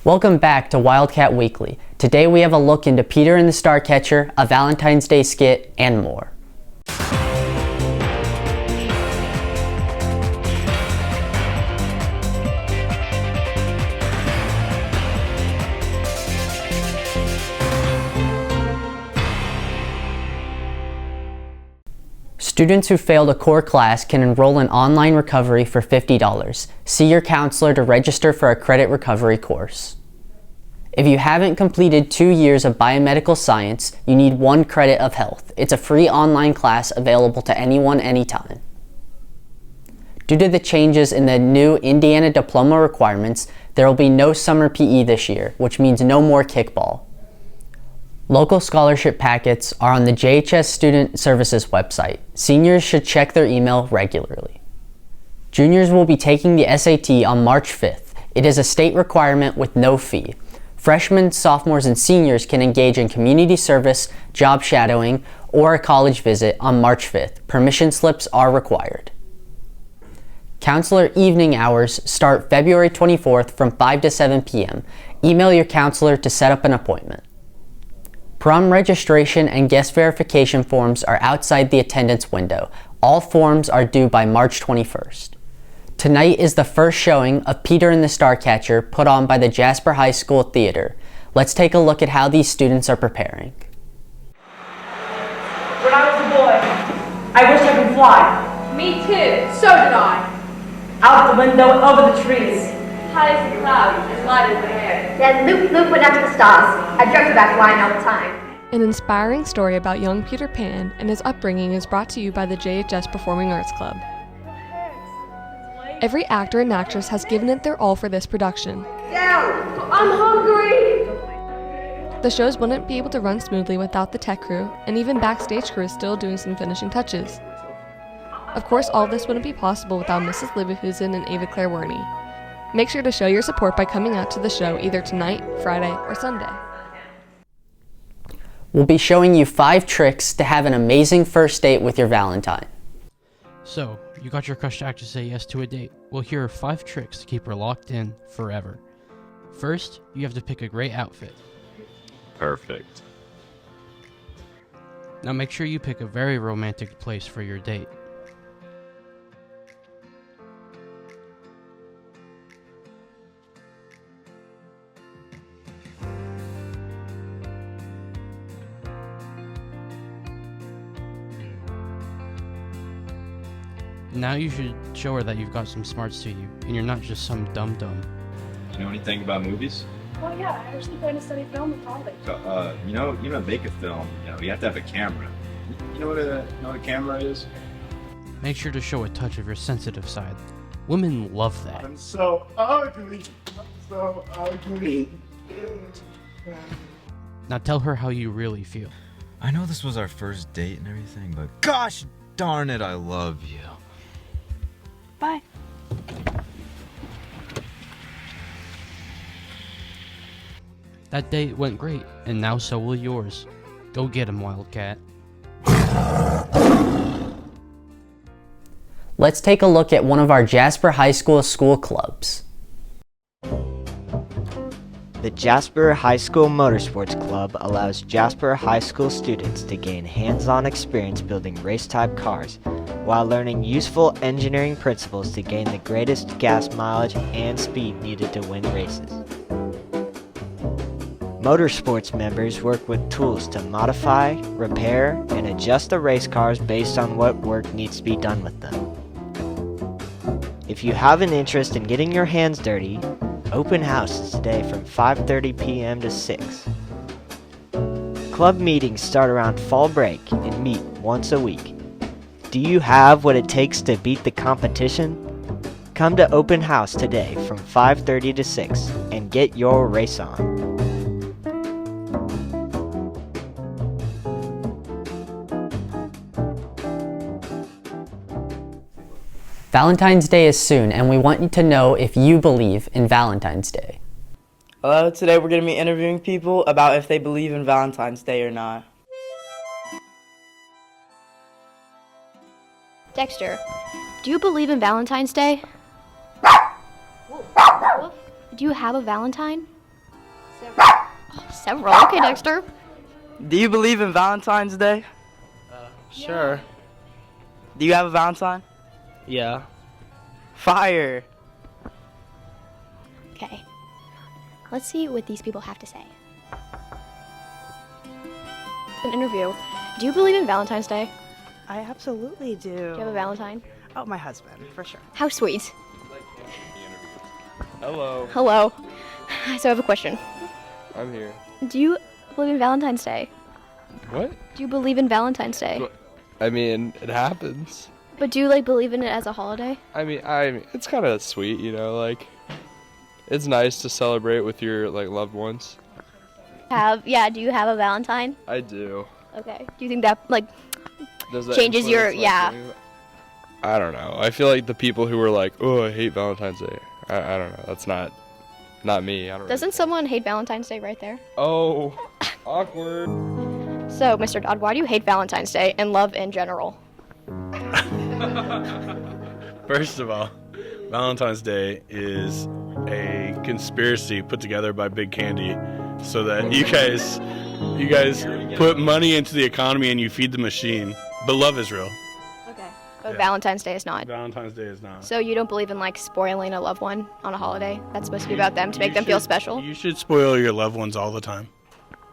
Welcome back to Wildcat Weekly. Today we have a look into Peter and the Starcatcher, a Valentine's Day skit, and more. Students who failed a core class can enroll in online recovery for $50. See your counselor to register for a credit recovery course. If you haven't completed 2 years of biomedical science, you need 1 credit of health. It's a free online class available to anyone, anytime. Due to the changes in the new Indiana diploma requirements, there will be no summer PE this year, which means no more kickball. Local scholarship packets are on the JHS Student Services website. Seniors should check their email regularly. Juniors will be taking the SAT on March 5th. It is a state requirement with no fee. Freshmen, sophomores, and seniors can engage in community service, job shadowing, or a college visit on March 5th. Permission slips are required. Counselor evening hours start February 24th from 5 to 7 p.m. Email your counselor to set up an appointment. Prom registration and guest verification forms are outside the attendance window. All forms are due by March 21st. Tonight is the first showing of Peter and the Starcatcher put on by the Jasper High School Theater. Let's take a look at how these students are preparing. When I was a boy, I wished I could fly. Me too, so did I. Out the window, over the trees. High as the clouds, as light as the air. Then Luke went out to the stars. I dreamt about flying all the time. An inspiring story about young Peter Pan and his upbringing is brought to you by the JHS Performing Arts Club. Every actor and actress has given it their all for this production. Down! I'm hungry! The shows wouldn't be able to run smoothly without the tech crew, and even backstage crew is still doing some finishing touches. Of course, all of this wouldn't be possible without Mrs. Leverhusen and Ava Claire Warney. Make sure to show your support by coming out to the show either tonight, Friday, or Sunday. We'll be showing you 5 tricks to have an amazing first date with your Valentine. So, you got your crush to actually say yes to a date. Well, here are 5 tricks to keep her locked in forever. First, you have to pick a great outfit. Perfect. Now make sure you pick a very romantic place for your date. Now you should show her that you've got some smarts to you, and you're not just some dum-dum. Do you know anything about movies? Well, yeah, I actually plan to study film in college. So, to make a film, you have to have a camera. You know what a camera is? Make sure to show a touch of your sensitive side. Women love that. I'm so ugly. Now tell her how you really feel. I know this was our first date and everything, but gosh darn it, I love you. Bye. That date went great, and now so will yours. Go get him, Wildcat. Let's take a look at one of our Jasper High School school clubs. The Jasper High School Motorsports Club allows Jasper High School students to gain hands-on experience building race-type cars, while learning useful engineering principles to gain the greatest gas mileage and speed needed to win races. Motorsports members work with tools to modify, repair, and adjust the race cars based on what work needs to be done with them. If you have an interest in getting your hands dirty, open house is today from 5:30 p.m. to 6. Club meetings start around fall break and meet once a week. Do you have what it takes to beat the competition? Come to open house today from 5:30 to 6 and get your race on. Valentine's Day is soon, and we want you to know if you believe in Valentine's Day. Hello, today we're going to be interviewing people about if they believe in Valentine's Day or not. Dexter, do you believe in Valentine's Day? Do you have a Valentine? Several. Okay, Dexter. Do you believe in Valentine's Day? Sure. Do you have a Valentine? Yeah. Fire. Okay. Let's see what these people have to say. An interview. Do you believe in Valentine's Day? I absolutely do. Do you have a Valentine? Oh, my husband, for sure. How sweet. Hello. Hello. So I have a question. I'm here. Do you believe in Valentine's Day? What? Do you believe in Valentine's Day? I mean, it happens. But do you like believe in it as a holiday? I mean, it's kind of sweet, you know, like it's nice to celebrate with your like loved ones. Do you have a Valentine? I do. Okay. Do you think that like Does that changes your influence, like, I don't know. I feel like the people who are like, "Oh, I hate Valentine's Day." I don't know. That's not me. I don't. Doesn't someone hate Valentine's Day right there? Oh, awkward. So, Mr. Dodd, why do you hate Valentine's Day and love in general? First of all, Valentine's Day is a conspiracy put together by Big Candy so that you guys put money into the economy and you feed the machine. But love is real. Okay. But Valentine's Day is not. Valentine's Day is not. So you don't believe in like spoiling a loved one on a holiday? That's supposed to be about them to make them feel special? You should spoil your loved ones all the time.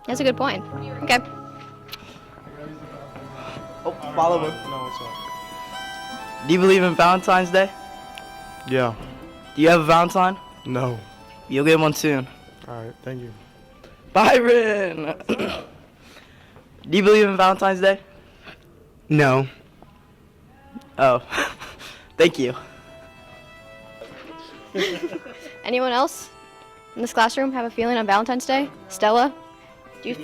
That's a good point. Okay. Oh, follow him. No, what's up? Do you believe in Valentine's Day? Yeah. Do you have a Valentine? No. You'll get one soon. All right. Thank you. Byron! Do you believe in Valentine's Day? No. Oh. Thank you. Anyone else in this classroom have a feeling on Valentine's Day? Stella? Do you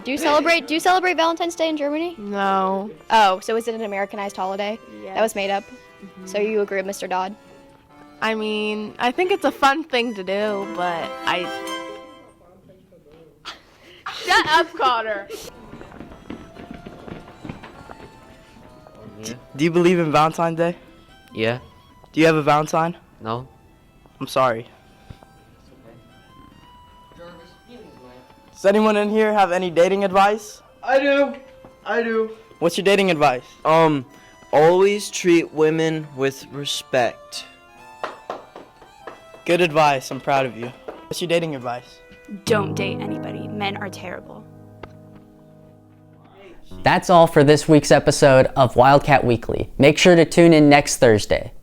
do you celebrate Valentine's Day in Germany? No. Oh, so is it an Americanized holiday Yes. that was made up? So you agree with Mr. Dodd? I mean, I think it's a fun thing to do, but Shut up, Connor. Do you believe in Valentine's Day? Yeah. Do you have a Valentine? No. I'm sorry. Does anyone in here have any dating advice? I do. What's your dating advice? Always treat women with respect. Good advice. I'm proud of you. What's your dating advice? Don't date anybody. Men are terrible. That's all for this week's episode of Wildcat Weekly. Make sure to tune in next Thursday.